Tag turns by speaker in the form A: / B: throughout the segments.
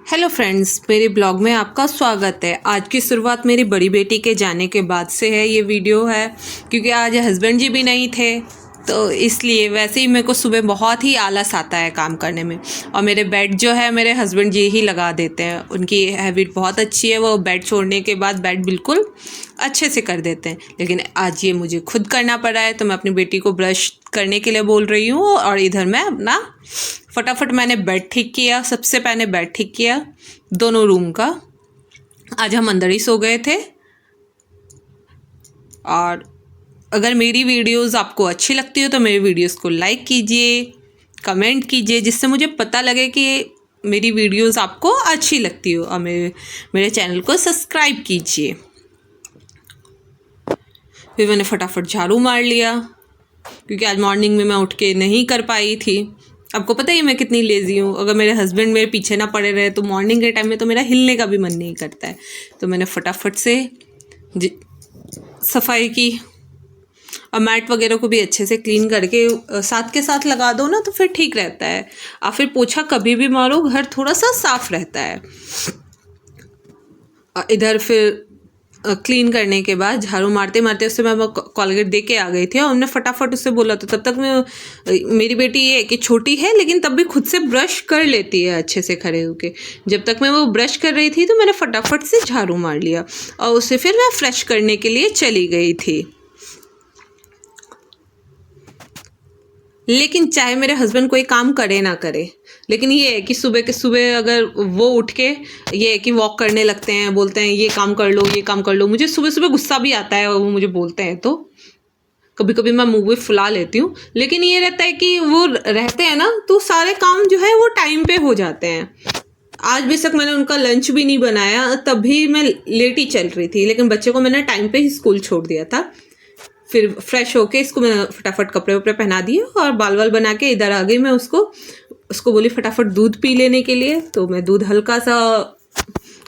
A: Hello friends, मेरे blog में आपका स्वागत है। आज की शुरुआत मेरी बड़ी बेटी के जाने के बाद से है। ये वीडियो है क्योंकि आज हस्बैंड जी भी नहीं थे, तो इसलिए वैसे ही मेरे को सुबह बहुत ही आलस आता है काम करने में। और मेरे बेड जो है मेरे हस्बैंड जी ही लगा देते हैं। उनकी हैबिट बहुत अच्छी है, वो बेड छोड़ने के बाद बेड बिल्कुल अच्छे से कर देते हैं। लेकिन आज ये मुझे खुद करना पड़ा है, तो मैं अपनी बेटी को ब्रश करने के लिए बोल रही हूँ और इधर मैं अपना फटाफट मैंने बेड ठीक किया। सबसे पहले बेड ठीक किया दोनों रूम का। आज हम अंदर ही सो गए थे। और अगर मेरी वीडियोस आपको अच्छी लगती हो तो मेरी वीडियोस को लाइक कीजिए, कमेंट कीजिए, जिससे मुझे पता लगे कि मेरी वीडियोस आपको अच्छी लगती हो। और मेरे चैनल को सब्सक्राइब कीजिए। फिर मैंने फटाफट झाड़ू मार लिया क्योंकि आज मॉर्निंग में मैं उठ के नहीं कर पाई थी। आपको पता ही मैं कितनी लेज़ी हूँ। अगर मेरे हस्बैंड मेरे पीछे ना पड़े रहे तो मॉर्निंग के टाइम में तो मेरा हिलने का भी मन नहीं करता है। तो मैंने फटाफट से सफाई की और मैट वगैरह को भी अच्छे से क्लीन करके साथ के साथ लगा दो ना, तो फिर ठीक रहता है। और फिर पोछा कभी भी मारो, घर थोड़ा सा साफ रहता है। इधर फिर क्लीन करने के बाद झाड़ू मारते मारते उससे मैं कॉलगेट दे के आ गई थी और हमने फटाफट उससे बोला। तो तब तक मैं मेरी बेटी ये है कि छोटी है लेकिन तब भी खुद से ब्रश कर लेती है अच्छे से खड़े होके। जब तक मैं वो ब्रश कर रही थी तो मैंने फटाफट से झाड़ू मार लिया और उसे फिर मैं फ्रेश करने के लिए चली गई थी। लेकिन चाहे मेरे हस्बैंड कोई काम करे ना करे, लेकिन ये है कि सुबह के सुबह अगर वो उठ के ये है कि वॉक करने लगते हैं, बोलते हैं ये काम कर लो ये काम कर लो। मुझे सुबह सुबह गुस्सा भी आता है और वो मुझे बोलते हैं तो कभी कभी मैं मुँह भी फुला लेती हूँ। लेकिन ये रहता है कि वो रहते हैं ना तो सारे काम जो है वो टाइम पे हो जाते हैं। आज बेशक मैंने उनका लंच भी नहीं बनाया, तभी मैं लेट ही चल रही थी, लेकिन बच्चे को मैंने टाइम पे ही स्कूल छोड़ दिया था। फिर फ्रेश होके इसको मैं फटाफट कपड़े वपड़े पहना दिए और बाल वाल बना के इधर आ गई। मैं उसको बोली फटाफट दूध पी लेने के लिए। तो मैं दूध हल्का सा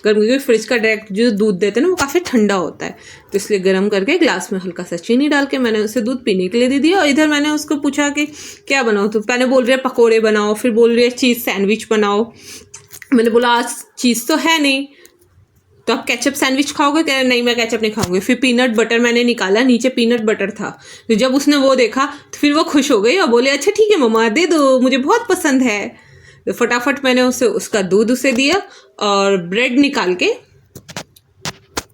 A: गर्म, क्योंकि फ्रिज का डायरेक्ट जो दूध देते हैं ना वो काफ़ी ठंडा होता है, तो इसलिए गर्म करके ग्लास में हल्का सा चीनी डाल के मैंने उसे दूध पीने के लिए दे दिया। और इधर मैंने उसको पूछा कि क्या बनाओ, तो पहले बोल रही है पकौड़े बनाओ, फिर बोल रही है चीज़ सैंडविच बनाओ। मैंने बोला आज चीज़ तो है नहीं, तो आप केचप सैंडविच खाओगे? कह रहे नहीं मैं केचप नहीं खाऊंगी। फिर पीनट बटर मैंने निकाला, नीचे पीनट बटर था। तो जब उसने वो देखा तो फिर वो खुश हो गई और बोले अच्छा ठीक है मम्मा दे दो, मुझे बहुत पसंद है। तो फटाफट मैंने उसका दूध उसे दिया और ब्रेड निकाल के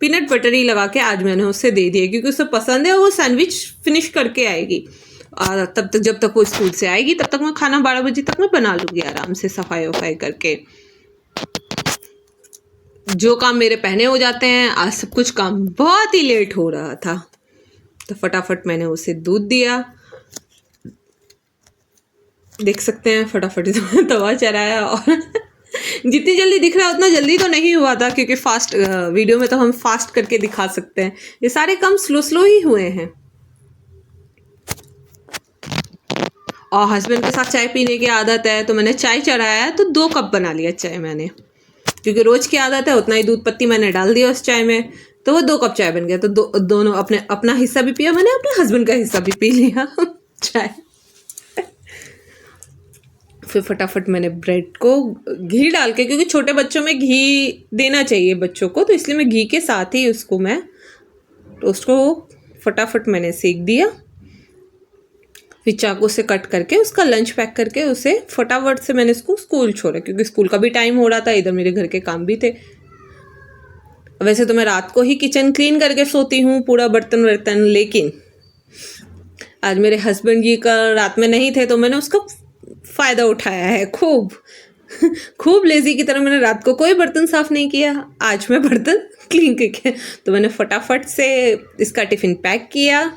A: पीनट बटर ही लगा के आज मैंने उसे दे दिया, क्योंकि उसे पसंद है और वो सैंडविच फिनिश करके आएगी। और तब तक जब तक वो स्कूल से आएगी तब तक मैं खाना 12 बजे तक मैं बना लूँगी आराम से सफाई वफाई करके। जो काम मेरे पहले हो जाते हैं, आज सब कुछ काम बहुत ही लेट हो रहा था। तो फटाफट मैंने उसे दूध दिया, देख सकते हैं फटाफट तवा चढ़ाया। और जितनी जल्दी दिख रहा है उतना जल्दी तो नहीं हुआ था, क्योंकि फास्ट वीडियो में तो हम फास्ट करके दिखा सकते हैं, ये सारे काम स्लो स्लो ही हुए हैं। और हस्बैंड के साथ चाय पीने की आदत है, तो मैंने चाय चढ़ाया तो 2 कप बना लिया चाय मैंने, क्योंकि रोज की आदत है। उतना ही दूध पत्ती मैंने डाल दिया उस चाय में, तो वो 2 कप चाय बन गया। तो दोनों अपना हिस्सा भी पिया मैंने, अपने हस्बैंड का हिस्सा भी पी लिया चाय। फिर फटाफट मैंने ब्रेड को घी डाल के, क्योंकि छोटे बच्चों में घी देना चाहिए बच्चों को, तो इसलिए मैं घी के साथ ही उसको मैं टोस्ट को फटाफट मैंने सेक दिया। फिर चाकू से कट करके उसका लंच पैक करके उसे फटाफट से मैंने उसको स्कूल छोड़ा, क्योंकि स्कूल का भी टाइम हो रहा था, इधर मेरे घर के काम भी थे। वैसे तो मैं रात को ही किचन क्लीन करके सोती हूँ, पूरा बर्तन वर्तन, लेकिन आज मेरे हस्बैंड जी का रात में नहीं थे, तो मैंने उसका फ़ायदा उठाया है खूब खूब लेज़ी की तरह। मैंने रात को कोई बर्तन साफ़ नहीं किया, आज मैं बर्तन क्लीन करके, तो मैंने फटाफट से इसका टिफ़िन पैक किया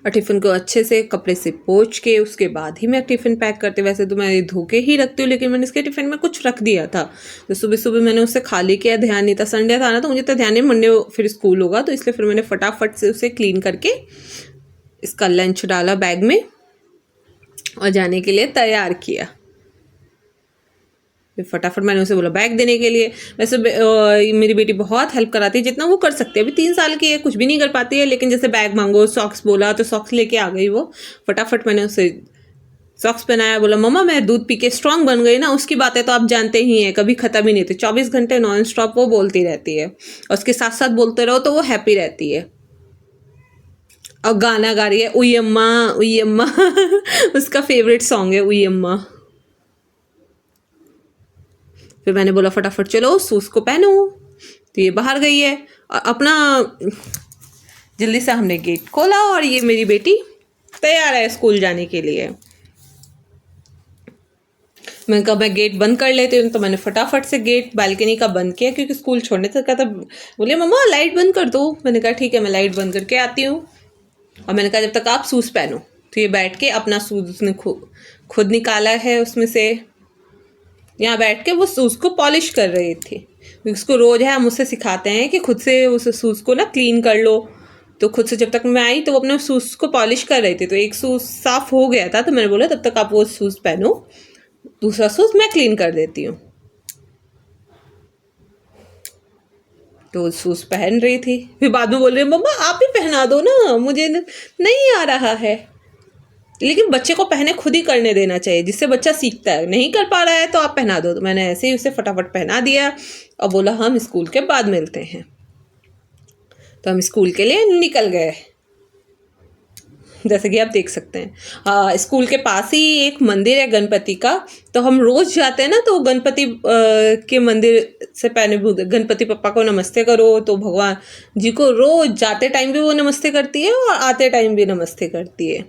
A: और टिफ़िन को अच्छे से कपड़े से पोंछ के उसके बाद ही मैं टिफ़िन पैक करती। वैसे तो मैं धो के ही रखती हूँ, लेकिन मैंने इसके टिफ़िन में कुछ रख दिया था, तो सुबह सुबह मैंने उसे खाली किया, ध्यान नहीं था। संडे था ना, तो मुझे तो ध्यान नहीं, मंडे फिर स्कूल होगा, तो इसलिए फिर मैंने फटाफट से उसे क्लीन करके इसका लंच डाला बैग में और जाने के लिए तैयार किया। फिर फटाफट मैंने उसे बोला बैग देने के लिए। वैसे मेरी बेटी बहुत हेल्प कराती है जितना वो कर सकती है। अभी 3 साल की है, कुछ भी नहीं कर पाती है, लेकिन जैसे बैग मांगो, सॉक्स बोला तो सॉक्स लेके आ गई वो। फटाफट मैंने उसे सॉक्स पहनाया, बोला मम्मा मैं दूध पी के स्ट्रांग बन गई ना। उसकी बातें तो आप जानते ही हैं, कभी ख़त्म ही नहीं थी, 24 घंटे नॉन स्टॉप वो बोलती रहती है, और उसके साथ साथ बोलते रहो तो वो हैप्पी रहती है। और गाना गा रही है उई अम्मा उसका फेवरेट सॉन्ग है उई अम्मा। फिर मैंने बोला फटाफट चलो शूज़ को पहनो, तो ये बाहर गई है और अपना जल्दी से हमने गेट खोला और ये मेरी बेटी तैयार है स्कूल जाने के लिए। मैंने कहा मैं गेट बंद कर लेती हूँ, तो मैंने फटाफट से गेट बालकनी का बंद किया, क्योंकि स्कूल छोड़ने तक का था। बोले मम्मा लाइट बंद कर दो। मैंने कहा ठीक है, मैं लाइट बंद करके आती हूँ। और मैंने कहा जब तक आप शूज़ पहनो। तो ये बैठ के अपना शूज़ उसने खुद निकाला है उसमें से, यहाँ बैठ के वो शूज़ को पॉलिश कर रही थी। उसको रोज़ है हम उससे सिखाते हैं कि खुद से उस शूज़ को ना क्लीन कर लो। तो खुद से जब तक मैं आई तो वो अपने शूज़ को पॉलिश कर रही थी, तो एक शूज़ साफ़ हो गया था, तो मैंने बोला तब तक आप वो शूज़ पहनो, दूसरा शूज़ मैं क्लीन कर देती हूँ। तो शूज़ पहन रही थी, फिर बाद में बोल रही मम्मा आप ही पहना दो ना, मुझे नहीं आ रहा है। लेकिन बच्चे को पहने खुद ही करने देना चाहिए, जिससे बच्चा सीखता है। नहीं कर पा रहा है तो आप पहना दो। तो मैंने ऐसे ही उसे फटाफट पहना दिया और बोला हम स्कूल के बाद मिलते हैं। तो हम स्कूल के लिए निकल गए, जैसे कि आप देख सकते हैं। स्कूल के पास ही एक मंदिर है गणपति का, तो हम रोज़ जाते हैं ना, तो गणपति के मंदिर से पहले गणपति पप्पा को नमस्ते करो, तो भगवान जी को रोज़ जाते टाइम भी वो नमस्ते करती है और आते टाइम भी नमस्ते करती है।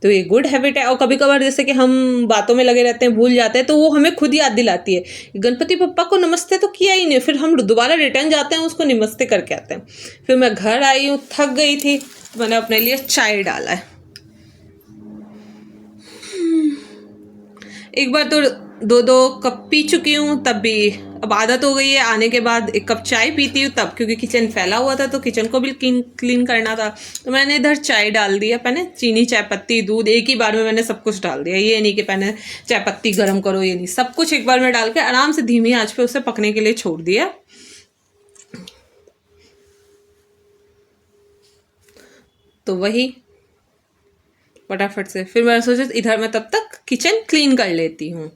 A: तो ये गुड हैबिट है। और कभी कभार जैसे कि हम बातों में लगे रहते हैं, भूल जाते हैं, तो वो हमें खुद याद दिलाती है। गणपति पप्पा को नमस्ते तो किया ही नहीं, फिर हम दोबारा रिटर्न जाते हैं, उसको नमस्ते करके आते हैं। फिर मैं घर आई हूँ, थक गई थी, तो मैंने अपने लिए चाय डाला है। एक बार तो 2-2 कप पी चुकी हूँ, तब भी अब आदत हो गई है। आने के बाद 1 कप चाय पीती हूँ तब, क्योंकि किचन फैला हुआ था तो किचन को भी क्लीन करना था। तो मैंने इधर चाय डाल दिया, मैंने चीनी, चाय पत्ती, दूध एक ही बार में मैंने सब कुछ डाल दिया। ये नहीं कि पहले चाय पत्ती गर्म करो, ये नहीं, सब कुछ एक बार में डाल के आराम से धीमी आंच पे उसे पकने के लिए छोड़ दिया। तो वही फटाफट से फिर मैंने सोचा इधर मैं तब तक किचन क्लीन कर लेती हूँ,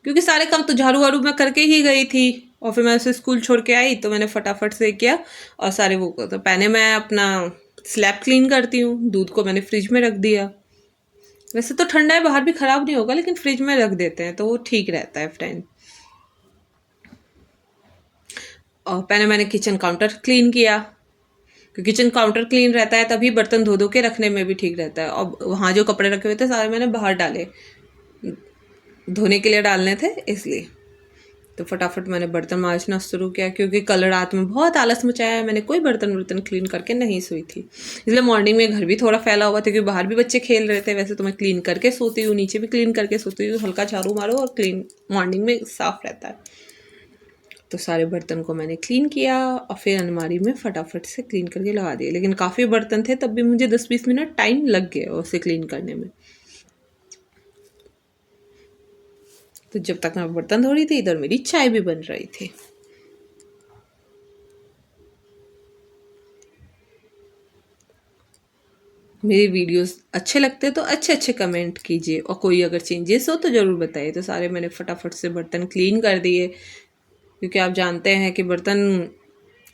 A: क्योंकि सारे काम तो झाड़ू वाड़ू मैं करके ही गई थी। और फिर मैं उसे स्कूल छोड़ के आई तो मैंने फटाफट से किया और सारे वो तो पहले मैं अपना स्लैब क्लीन करती हूँ। दूध को मैंने फ्रिज में रख दिया, वैसे तो ठंडा है बाहर भी ख़राब नहीं होगा, लेकिन फ्रिज में रख देते हैं तो वो ठीक रहता है फ्रेंड। और पहले मैंने किचन काउंटर क्लीन किया, क्योंकि किचन काउंटर क्लीन रहता है तभी बर्तन धो के रखने में भी ठीक रहता है। और वहाँ जो कपड़े रखे हुए थे सारे मैंने बाहर डाले, धोने के लिए डालने थे इसलिए। तो फटाफट मैंने बर्तन मांजना शुरू किया, क्योंकि कल रात में बहुत आलस मचाया, मैंने कोई बर्तन क्लीन करके नहीं सोई थी। इसलिए मॉर्निंग में घर भी थोड़ा फैला हुआ था, क्योंकि बाहर भी बच्चे खेल रहे थे। वैसे तो मैं क्लीन करके सोती हूँ, नीचे भी क्लीन करके सोती हूँ, हल्का झाड़ू मारो और क्लीन मॉर्निंग में साफ़ रहता है। तो सारे बर्तन को मैंने क्लीन किया और फिर अलमारी में फटाफट से क्लीन करके लगा दिए। लेकिन काफ़ी बर्तन थे, तब भी मुझे 10-20 मिनट टाइम लग गया उसे क्लीन करने में। तो जब तक मैं बर्तन धो रही थी, इधर मेरी चाय भी बन रही थी। मेरे वीडियोस अच्छे लगते तो अच्छे अच्छे कमेंट कीजिए, और कोई अगर चेंजेस हो तो ज़रूर बताइए। तो सारे मैंने फटाफट से बर्तन क्लीन कर दिए, क्योंकि आप जानते हैं कि बर्तन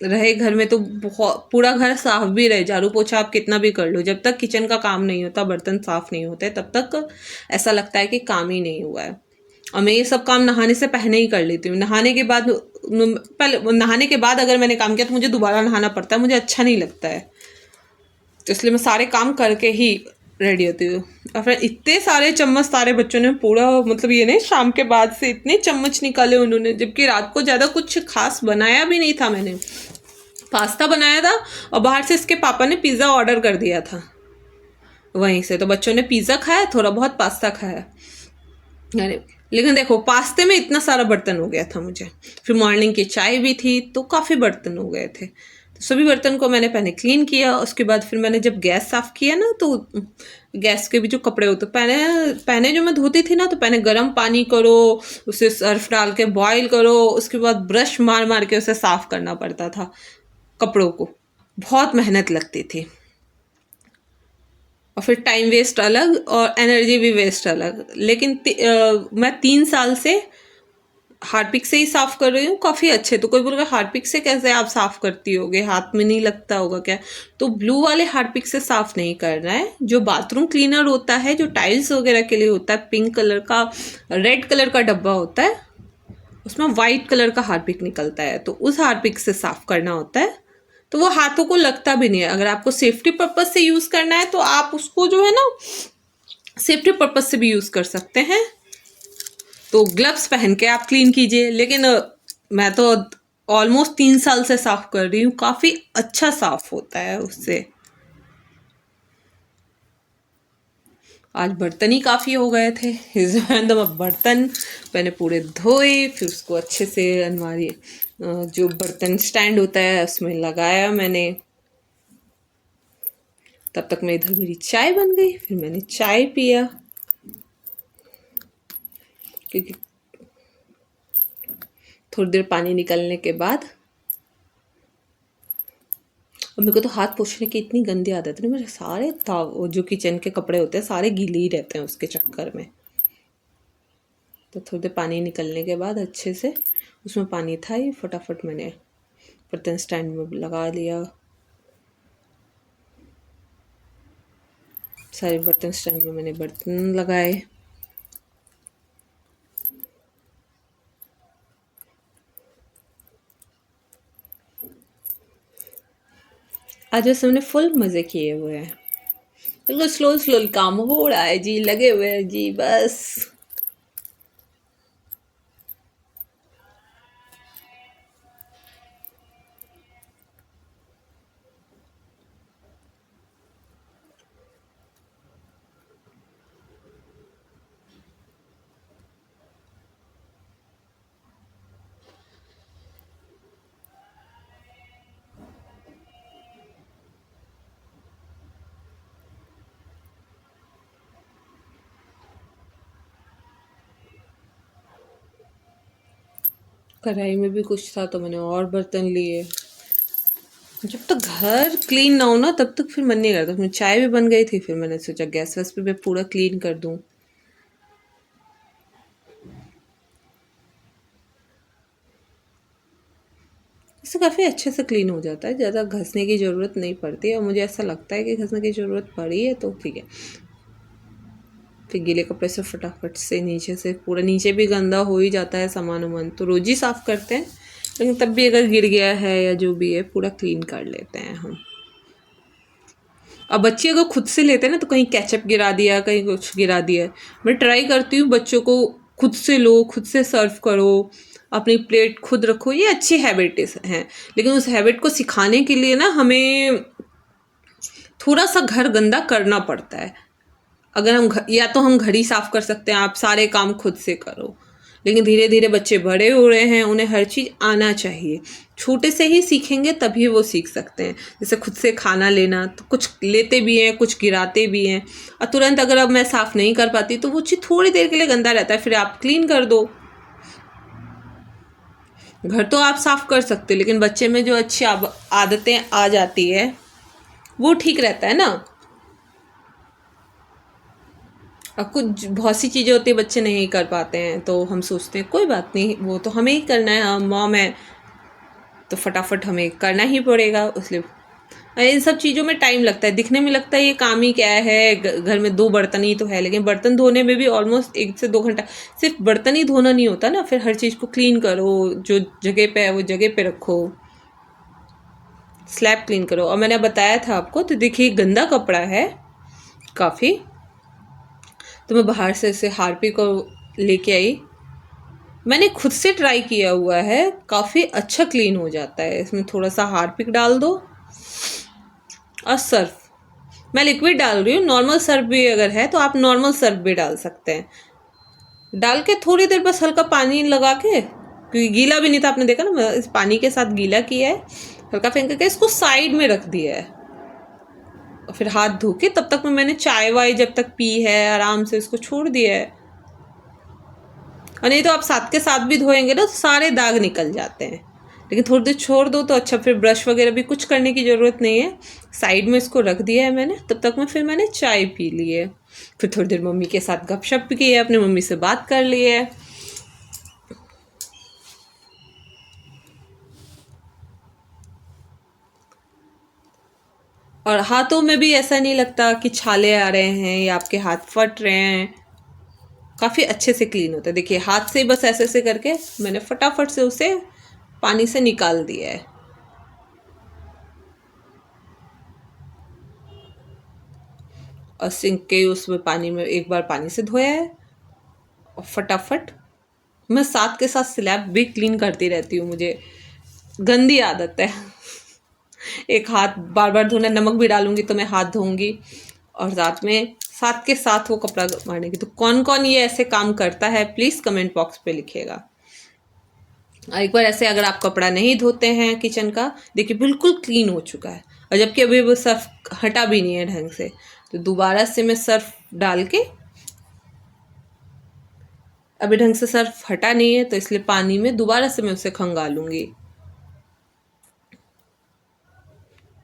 A: रहे घर में तो बहुत पूरा घर साफ भी रहे, झाड़ू पोछा आप कितना भी कर लो, जब तक किचन का काम नहीं होता, बर्तन साफ नहीं होते, तब तक ऐसा लगता है कि काम ही नहीं हुआ है। और मैं ये सब काम नहाने से पहले ही कर लेती हूँ। नहाने के बाद पहले, नहाने के बाद अगर मैंने काम किया तो मुझे दोबारा नहाना पड़ता है, मुझे अच्छा नहीं लगता है। तो इसलिए मैं सारे काम करके ही रेडी होती हूँ। और फिर इतने सारे चम्मच सारे बच्चों ने पूरा, मतलब ये नहीं शाम के बाद से इतने चम्मच निकाले उन्होंने, जबकि रात को ज़्यादा कुछ खास बनाया भी नहीं था। मैंने पास्ता बनाया था और बाहर से इसके पापा ने पिज़्ज़ा ऑर्डर कर दिया था वहीं से, तो बच्चों ने पिज़्ज़ा खाया, थोड़ा बहुत पास्ता खाया। अरे लेकिन देखो पास्ते में इतना सारा बर्तन हो गया था मुझे। फिर मॉर्निंग की चाय भी थी तो काफ़ी बर्तन हो गए थे। तो सभी बर्तन को मैंने पहले क्लीन किया, उसके बाद फिर मैंने जब गैस साफ़ किया ना, तो गैस के भी जो कपड़े होते पहले जो मैं धोती थी ना, तो पहले गर्म पानी करो, उसे सर्फ डाल के बॉईल करो, उसके बाद ब्रश मार मार के उसे साफ़ करना पड़ता था कपड़ों को, बहुत मेहनत लगती थी। और फिर टाइम वेस्ट अलग और एनर्जी भी वेस्ट अलग। लेकिन मैं 3 साल से हार्पिक से ही साफ कर रही हूँ, काफ़ी अच्छे। तो कोई बोलेगा हार्पिक से कैसे आप साफ करती होगे, हाथ में नहीं लगता होगा क्या? तो ब्लू वाले हार्पिक से साफ नहीं करना है। जो बाथरूम क्लीनर होता है, जो टाइल्स वगैरह के लिए होता है, पिंक कलर का, रेड कलर का डब्बा होता है, उसमें वाइट कलर का हार्पिक निकलता है, तो उस हार्पिक से साफ करना होता है। तो वो हाथों को लगता भी नहीं है। अगर आपको सेफ्टी पर्पज से यूज़ करना है तो आप उसको जो है ना सेफ्टी पर्पज से भी यूज़ कर सकते हैं। तो ग्लव्स पहन के आप क्लीन कीजिए। लेकिन मैं तो ऑलमोस्ट 3 साल से साफ कर रही हूँ, काफ़ी अच्छा साफ होता है उससे। आज बर्तन ही काफ़ी हो गए थे, इस तो बर्तन मैंने पूरे धोए, फिर उसको अच्छे से अलमारी जो बर्तन स्टैंड होता है उसमें लगाया मैंने। तब तक मैं इधर मेरी चाय बन गई, फिर मैंने चाय पिया, क्योंकि थोड़ी देर पानी निकलने के बाद। और मेरे को तो हाथ पोंछने की इतनी गंदी आदत है, मेरे सारे जो किचन के कपड़े होते हैं सारे गीले ही रहते हैं उसके चक्कर में। तो थोड़ी देर पानी निकलने के बाद अच्छे से, उसमें पानी था ही, फटाफट मैंने बर्तन स्टैंड में लगा लिया। सारे बर्तन स्टैंड में मैंने बर्तन लगाए। आज वैसे हमने फुल मज़े किए हुए हैं, बिल्कुल स्लो स्लो काम हो रहा है जी, लगे हुए हैं जी बस। कढ़ाई में भी कुछ था तो मैंने और बर्तन लिए। जब तक घर क्लीन ना हो ना तब तक फिर मन नहीं करता। फिर चाय भी बन गई थी, फिर मैंने सोचा गैस वैस पे मैं पूरा क्लीन कर दूं। इससे काफ़ी अच्छे से क्लीन हो जाता है, ज़्यादा घसने की ज़रूरत नहीं पड़ती। और मुझे ऐसा लगता है कि घसने की ज़रूरत पड़ी है तो ठीक है। फिर गीले कपड़े से फटाफट से नीचे से, पूरा नीचे भी गंदा हो ही जाता है सामान वामान, तो रोज़ ही साफ़ करते हैं, लेकिन तब भी अगर गिर गया है या जो भी है पूरा क्लीन कर लेते हैं हम। अब बच्चे अगर खुद से लेते हैं ना तो कहीं केचप गिरा दिया, कहीं कुछ गिरा दिया। मैं ट्राई करती हूँ बच्चों को खुद से लो, खुद से सर्व करो, अपनी प्लेट खुद रखो, ये अच्छी हैबिट हैं। लेकिन उस हैबिट को सिखाने के लिए ना हमें थोड़ा सा घर गंदा करना पड़ता है। अगर हम या तो हम घर ही साफ़ कर सकते हैं, आप सारे काम खुद से करो। लेकिन धीरे धीरे बच्चे बड़े हो रहे हैं, उन्हें हर चीज़ आना चाहिए। छोटे से ही सीखेंगे तभी वो सीख सकते हैं। जैसे खुद से खाना लेना, तो कुछ लेते भी हैं, कुछ गिराते भी हैं, और तुरंत अगर अब मैं साफ़ नहीं कर पाती तो वो चीज़ थोड़ी देर के लिए गंदा रहता है, फिर आप क्लीन कर दो। घर तो आप साफ़ कर सकते हो, लेकिन बच्चे में जो अच्छी आदतें आ जाती है वो ठीक रहता है ना। और कुछ बहुत सी चीज़ें होती है बच्चे नहीं कर पाते हैं, तो हम सोचते हैं कोई बात नहीं, वो तो हमें ही करना है, हम मॉम है तो फटाफट हमें करना ही पड़ेगा। इसलिए इन सब चीज़ों में टाइम लगता है, दिखने में लगता है ये काम ही क्या है, घर में 2 बर्तन ही तो है, लेकिन बर्तन धोने में भी ऑलमोस्ट 1 से 2 घंटा। सिर्फ बर्तन ही धोना नहीं होता ना, फिर हर चीज़ को क्लीन करो, जो जगह पे है वो जगह पे रखो, स्लैब क्लीन करो। और मैंने बताया था आपको, तो देखिए गंदा कपड़ा है काफ़ी, तो मैं बाहर से इसे हार्पिक को लेके आई। मैंने खुद से ट्राई किया हुआ है, काफ़ी अच्छा क्लीन हो जाता है। इसमें थोड़ा सा हार्पिक डाल दो और सर्फ, मैं लिक्विड डाल रही हूँ, नॉर्मल सर्फ भी अगर है तो आप नॉर्मल सर्फ भी डाल सकते हैं। डाल के थोड़ी देर बस हल्का पानी लगा के, क्योंकि गीला भी नहीं था, आपने देखा ना, मैं इस पानी के साथ गीला किया है, हल्का फेंक के इसको साइड में रख दिया है। और फिर हाथ धो के तब तक मैंने चाय वाय जब तक पी है आराम से इसको छोड़ दिया है। और नहीं तो आप साथ के साथ भी धोएंगे ना तो सारे दाग निकल जाते हैं। लेकिन थोड़ी देर छोड़ दो तो अच्छा, फिर ब्रश वगैरह भी कुछ करने की ज़रूरत नहीं है। साइड में इसको रख दिया है मैंने। तब तक में फिर मैंने चाय पी ली है, फिर थोड़ी देर मम्मी के साथ गपशप भी की है, अपनी मम्मी से बात कर ली है। और हाथों में भी ऐसा नहीं लगता कि छाले आ रहे हैं या आपके हाथ फट रहे हैं, काफ़ी अच्छे से क्लीन होता है। देखिए हाथ से बस ऐसे ऐसे करके मैंने फटाफट से उसे पानी से निकाल दिया है। और सिंक के उसमें पानी में एक बार पानी से धोया है, और फटाफट मैं साथ के साथ स्लैब भी क्लीन करती रहती हूँ। मुझे गंदी आदत है एक हाथ बार बार धोना, नमक भी डालूंगी तो मैं हाथ धोऊंगी और साथ के साथ वो कपड़ा मारने की। तो कौन कौन ये ऐसे काम करता है प्लीज़ कमेंट बॉक्स पे लिखिएगा। एक बार ऐसे अगर आप कपड़ा नहीं धोते हैं किचन का, देखिए बिल्कुल क्लीन हो चुका है, और जबकि अभी वो सर्फ हटा भी नहीं है ढंग से, तो दोबारा से मैं सर्फ डाल के, अभी ढंग से सर्फ हटा नहीं है तो इसलिए पानी में दोबारा से मैं उसे खंगालूंगी।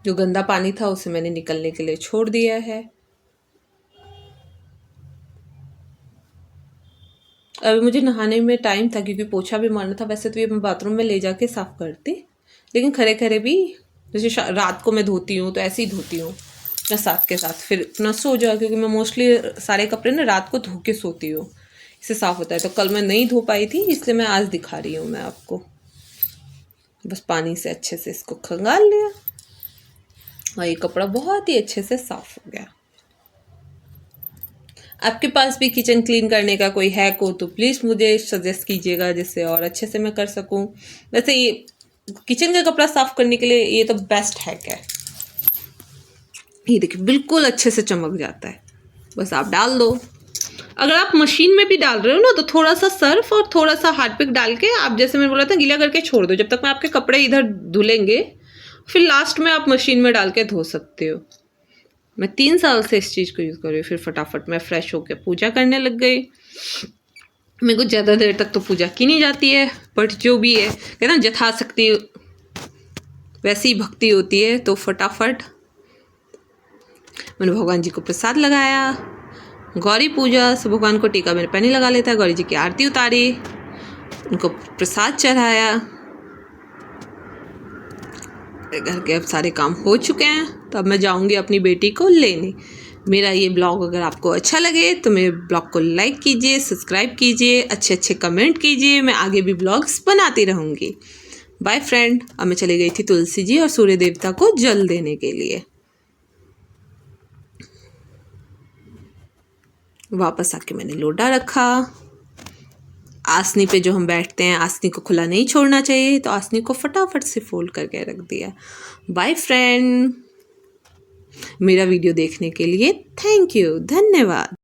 A: जो गंदा पानी था उसे मैंने निकलने के लिए छोड़ दिया है। अभी मुझे नहाने में टाइम था क्योंकि पोछा भी मारना था। वैसे तो ये मैं बाथरूम में ले जाके साफ़ करती, लेकिन खरे खरे भी जैसे रात को मैं धोती हूँ तो ऐसे ही धोती हूँ मैं साथ के साथ, फिर इतना सो जाओ, क्योंकि मैं मोस्टली सारे कपड़े ना रात को धो के सोती हूँ, इससे साफ़ होता है। तो कल मैं नहीं धो पाई थी इसलिए मैं आज दिखा रही हूँ मैं आपको। बस पानी से अच्छे से इसको खंगाल लिया और ये कपड़ा बहुत ही अच्छे से साफ़ हो गया। आपके पास भी किचन क्लीन करने का कोई हैक हो तो प्लीज़ मुझे सजेस्ट कीजिएगा, जिससे और अच्छे से मैं कर सकूं। वैसे ये किचन का कपड़ा साफ़ करने के लिए ये तो बेस्ट हैक है। ये देखिए बिल्कुल अच्छे से चमक जाता है, बस आप डाल दो। अगर आप मशीन में भी डाल रहे हो ना तो थोड़ा सा सर्फ और थोड़ा सा हार्पिक डाल के आप, जैसे मैंने बोला था, गीला करके छोड़ दो जब तक मैं आपके कपड़े इधर धुलेंगे, फिर लास्ट में आप मशीन में डाल के धो सकते हो। मैं 3 साल से इस चीज़ को यूज़ कर रही हूँ। फिर फटाफट मैं फ्रेश होकर पूजा करने लग गई। मेरे को ज़्यादा देर तक तो पूजा की नहीं जाती है, बट जो भी है कहते ना यथाशक्ति वैसी ही भक्ति होती है। तो फटाफट मैंने भगवान जी को प्रसाद लगाया, गौरी पूजा से भगवान को टीका मेरे पैनी लगा लेता है, गौरी जी की आरती उतारी, उनको प्रसाद चढ़ाया। घर के अब सारे काम हो चुके हैं, तो अब मैं जाऊंगी अपनी बेटी को लेने। मेरा ये ब्लॉग अगर आपको अच्छा लगे तो मेरे ब्लॉग को लाइक कीजिए, सब्सक्राइब कीजिए, अच्छे अच्छे कमेंट कीजिए। मैं आगे भी ब्लॉग्स बनाती रहूँगी। Bye friend. अब मैं चली गई थी तुलसी जी और सूर्य देवता को जल देने के लिए। वापस आके मैंने लोटा रखा। आसनी पे जो हम बैठते हैं, आसनी को खुला नहीं छोड़ना चाहिए, तो आसनी को फटाफट से फोल्ड करके रख दिया। Bye friend. मेरा वीडियो देखने के लिए थैंक यू, धन्यवाद।